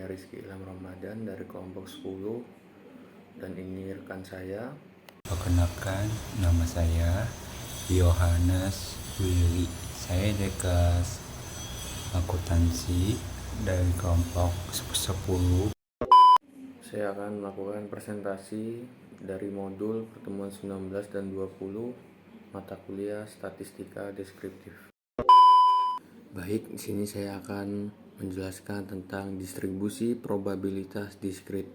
Saya Rizky Ilham Ramadan dari kelompok 10 dan ini rekan saya. Perkenalkan, nama saya Yohanes Willy. Saya dekas akuntansi dari kelompok 10. Saya akan melakukan presentasi dari modul pertemuan 19 dan 20 mata kuliah statistika deskriptif. Baik, di sini saya akan menjelaskan tentang distribusi probabilitas diskrit.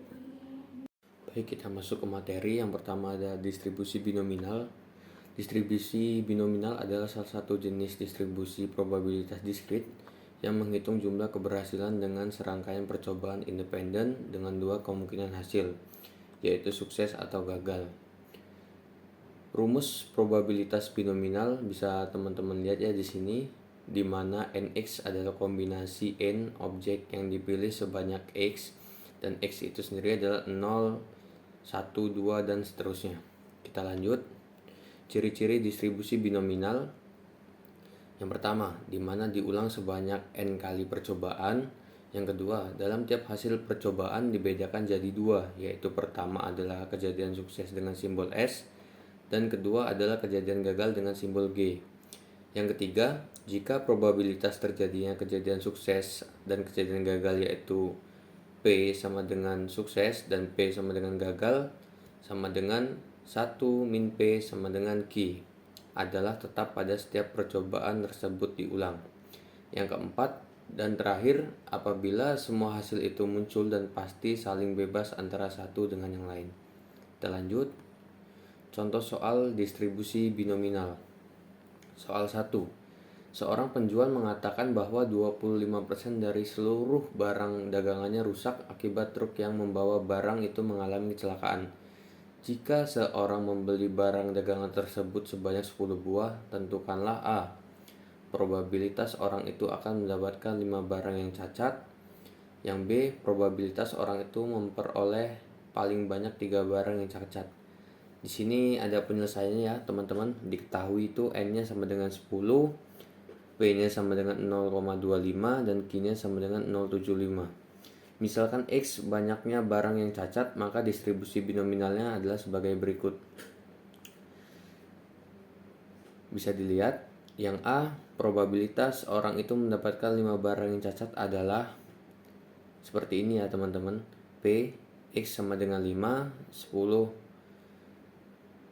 Baik, kita masuk ke materi. Yang pertama ada distribusi binominal. Distribusi binominal adalah salah satu jenis distribusi probabilitas diskrit yang menghitung jumlah keberhasilan dengan serangkaian percobaan independen dengan dua kemungkinan hasil, yaitu sukses atau gagal. Rumus probabilitas binominal bisa teman-teman lihat ya di sini, di mana nx adalah kombinasi n objek yang dipilih sebanyak x, dan x itu sendiri adalah 0, 1, 2, dan seterusnya. Kita lanjut. Ciri-ciri distribusi binominal. Yang pertama, di mana diulang sebanyak n kali percobaan. Yang kedua, dalam tiap hasil percobaan dibedakan jadi dua, yaitu pertama adalah kejadian sukses dengan simbol S, dan kedua adalah kejadian gagal dengan simbol G. Yang ketiga, jika probabilitas terjadinya kejadian sukses dan kejadian gagal yaitu P sama dengan sukses dan P sama dengan gagal sama dengan 1 min P sama dengan Q adalah tetap pada setiap percobaan tersebut diulang. Yang keempat dan terakhir, apabila semua hasil itu muncul dan pasti saling bebas antara satu dengan yang lain. Kita lanjut. Contoh soal distribusi binominal. Soal 1. Seorang penjual mengatakan bahwa 25% dari seluruh barang dagangannya rusak akibat truk yang membawa barang itu mengalami kecelakaan. Jika seorang membeli barang dagangan tersebut sebanyak 10 buah, tentukanlah A. Probabilitas orang itu akan mendapatkan 5 barang yang cacat. Yang B. Probabilitas orang itu memperoleh paling banyak 3 barang yang cacat. Di sini ada penyelesaiannya ya teman-teman. Diketahui itu N-nya sama dengan 10, P-nya sama dengan 0,25, dan Q-nya sama dengan 0,75. Misalkan X banyaknya barang yang cacat, maka distribusi binominalnya adalah sebagai berikut. Bisa dilihat, yang A, probabilitas orang itu mendapatkan 5 barang yang cacat adalah seperti ini ya teman-teman. P, X sama dengan 5, 10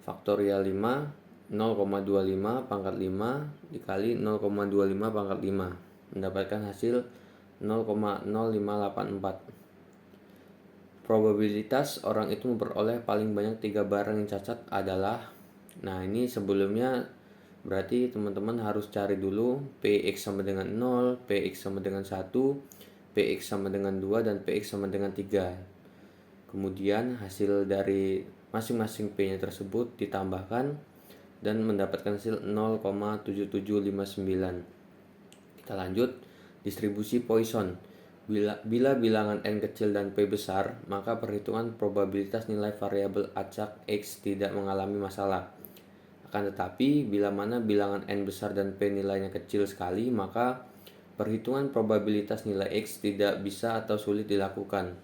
faktorial 5, 0,25 pangkat 5 dikali 0,25 pangkat 5, mendapatkan hasil 0,0584. Probabilitas orang itu memperoleh paling banyak 3 barang yang cacat adalah, nah ini sebelumnya berarti teman-teman harus cari dulu PX sama dengan 0, PX sama dengan 1, PX sama dengan 2, dan PX sama dengan 3. Kemudian hasil dari masing-masing P-nya tersebut ditambahkan dan mendapatkan hasil 0,7759. Kita lanjut. Distribusi Poisson. Bila bilangan n kecil dan p besar, maka perhitungan probabilitas nilai variabel acak x tidak mengalami masalah. Akan tetapi, bila mana bilangan n besar dan p nilainya kecil sekali, maka perhitungan probabilitas nilai x tidak bisa atau sulit dilakukan.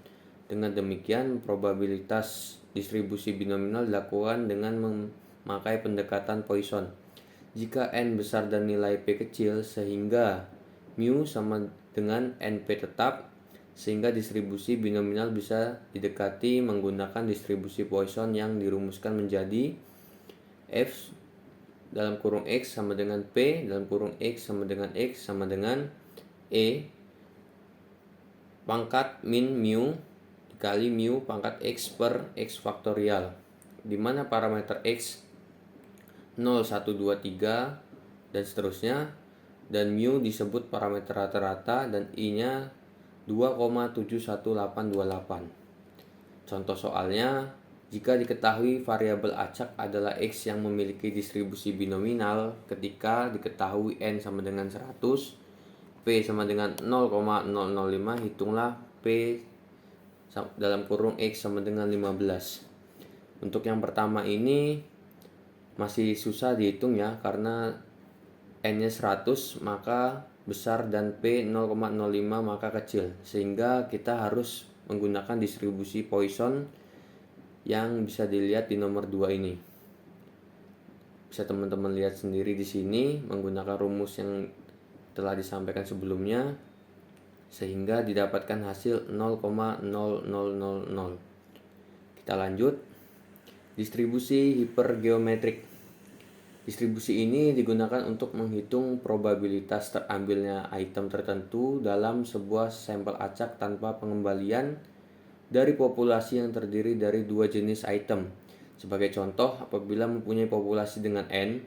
Dengan demikian, probabilitas distribusi binominal dilakukan dengan memakai pendekatan Poisson. Jika n besar dan nilai p kecil, sehingga mu sama dengan NP tetap, sehingga distribusi binominal bisa didekati menggunakan distribusi Poisson yang dirumuskan menjadi F dalam kurung X sama dengan P dalam kurung X sama dengan X sama dengan E pangkat min mu dikali mu pangkat X per X faktorial, di mana parameter X 0, 1, 2, 3 dan seterusnya, dan mu disebut parameter rata-rata dan I-nya 2,71828. Contoh soalnya, jika diketahui variabel acak adalah X yang memiliki distribusi binominal ketika diketahui N sama dengan 100, P sama dengan 0,005, hitunglah P dalam kurung X sama dengan 15. Untuk yang pertama ini masih susah dihitung ya, karena N-nya 100, maka besar dan P 0,05 maka kecil, sehingga kita harus menggunakan distribusi Poisson yang bisa dilihat di nomor 2 ini. Bisa teman-teman lihat sendiri di sini menggunakan rumus yang telah disampaikan sebelumnya, sehingga didapatkan hasil 0,0000. Kita lanjut. Distribusi hipergeometrik. Distribusi ini digunakan untuk menghitung probabilitas terambilnya item tertentu dalam sebuah sampel acak tanpa pengembalian dari populasi yang terdiri dari dua jenis item. Sebagai contoh, apabila mempunyai populasi dengan N,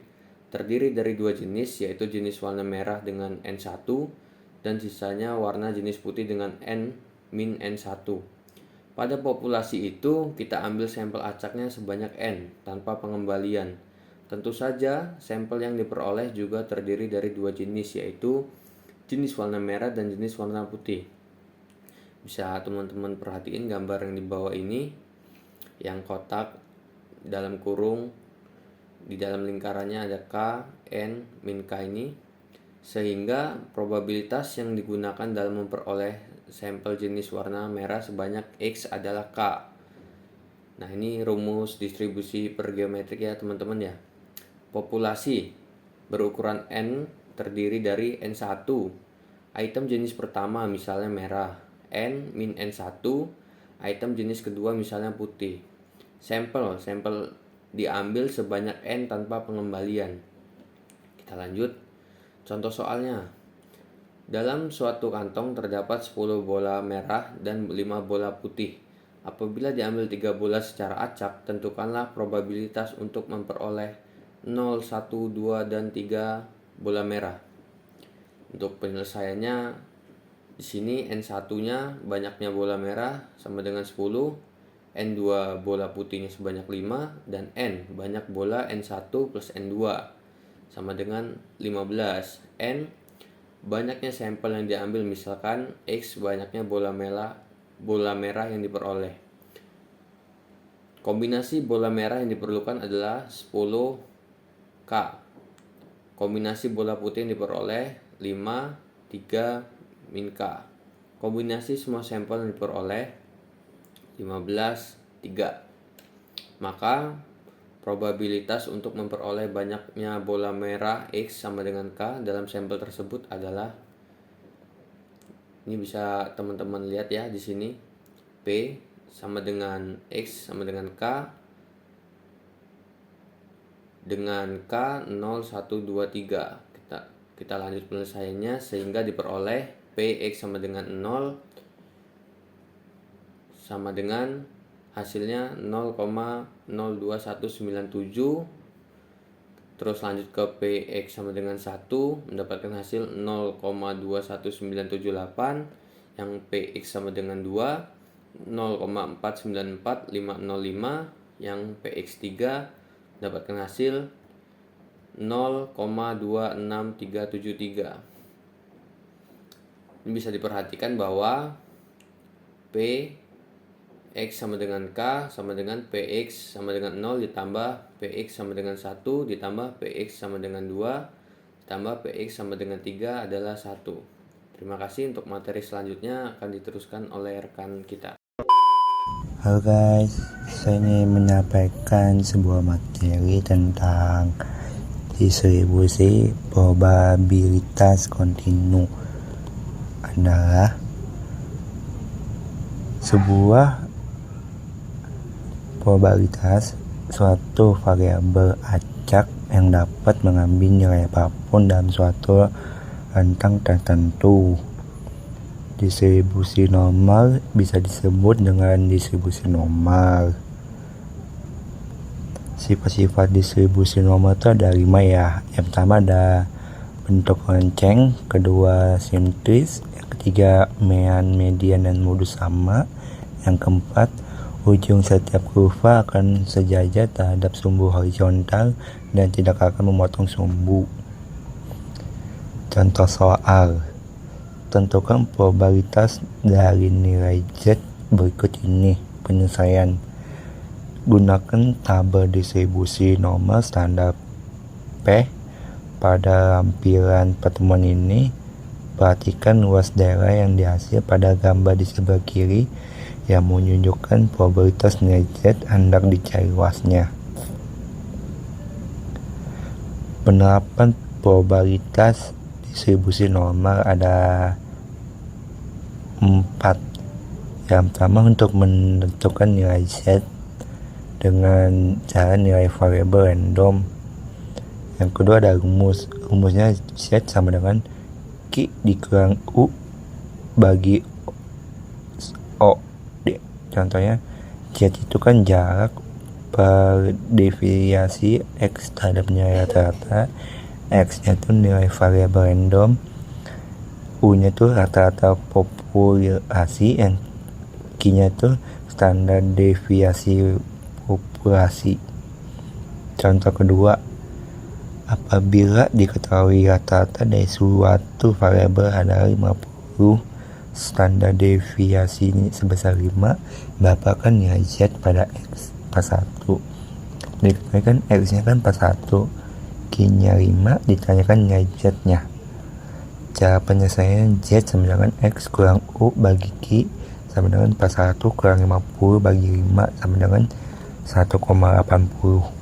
terdiri dari dua jenis, yaitu jenis warna merah dengan N1 dan sisanya warna jenis putih dengan N-N1. Pada populasi itu, kita ambil sampel acaknya sebanyak N tanpa pengembalian. Tentu saja, sampel yang diperoleh juga terdiri dari dua jenis, yaitu jenis warna merah dan jenis warna putih. Bisa teman-teman perhatiin gambar yang di bawah ini, yang kotak dalam kurung, di dalam lingkarannya ada K, N, min K ini, sehingga probabilitas yang digunakan dalam memperoleh sampel jenis warna merah sebanyak X adalah K. Nah, ini rumus distribusi hipergeometrik ya teman-teman ya. Populasi berukuran N terdiri dari N1, item jenis pertama misalnya merah, N min N1, item jenis kedua misalnya putih. Sampel diambil sebanyak N tanpa pengembalian. Kita lanjut. Contoh soalnya. Dalam suatu kantong terdapat 10 bola merah dan 5 bola putih. Apabila diambil 3 bola secara acak, tentukanlah probabilitas untuk memperoleh 0, 1, 2, dan 3 bola merah. Untuk penyelesaiannya, di sini N1-nya banyaknya bola merah sama dengan 10, N2 bola putihnya sebanyak 5, dan N banyak bola N1 plus N2 sama dengan 15. N banyaknya sampel yang diambil, misalkan X banyaknya bola merah yang diperoleh. Kombinasi bola merah yang diperlukan adalah 10K. Kombinasi bola putih yang diperoleh 5, 3, min K. Kombinasi semua sampel yang diperoleh 15, 3. Maka probabilitas untuk memperoleh banyaknya bola merah X sama dengan K dalam sampel tersebut adalah, ini bisa teman-teman lihat ya di sini, P sama dengan X sama dengan K dengan K 0, 1, 2, 3. Kita lanjut penyelesaiannya sehingga diperoleh P X sama dengan 0 sama dengan hasilnya 0,02197. Terus lanjut ke PX sama dengan 1, mendapatkan hasil 0,21978. Yang PX sama dengan 2, 0,494505. Yang PX 3 mendapatkan hasil 0,26373. Ini bisa diperhatikan bahwa P X sama dengan K sama dengan PX sama dengan 0 ditambah PX sama dengan 1 ditambah PX sama dengan 2 ditambah PX sama dengan 3 adalah 1. Terima kasih. Untuk materi selanjutnya akan diteruskan oleh rekan kita. Halo guys, saya ingin menyampaikan sebuah materi tentang distribusi probabilitas kontinu. Adalah sebuah probabilitas suatu variabel acak yang dapat mengambil nilai apapun dalam suatu rentang tertentu. Distribusi normal bisa disebut dengan distribusi normal. Sifat-sifat distribusi normal itu ada 5 ya. Yang pertama ada bentuk lonceng, kedua simetris, yang ketiga mean, median, dan modus sama, yang keempat ujung setiap kurva akan sejajar terhadap sumbu horizontal dan tidak akan memotong sumbu. Contoh soal. Tentukan probabilitas dari nilai Z berikut ini. Penyelesaian. Gunakan tabel distribusi normal standar P. Pada lampiran pertemuan ini, Perhatikan luas daerah yang dihasil pada gambar di sebelah kiri yang menunjukkan probabilitas nilai Z hendak dicari luasnya. Penerapan probabilitas distribusi normal ada 4. Yang pertama, untuk menentukan nilai Z dengan cara nilai variabel random. Yang kedua ada rumusnya Z sama dengan Q dikurang U bagi O. Contohnya Z itu kan jarak per deviasi X terhadap nilai rata-rata, X nya itu nilai variabel random, U nya itu rata-rata populasi, dan Q nya itu standar deviasi populasi. Contoh kedua, apabila diketahui rata-rata dari suatu variabel adalah 50, standar deviasi sebesar 5, berapakah nilai Z pada X per 1? Diketahui kan X nya kan per 1, Q nya 5, ditanyakan nilai Z nya. Cara penyelesaian Z sama dengan X kurang U bagi Q sama dengan per 1 kurang 50 bagi 5 sama dengan 1,80.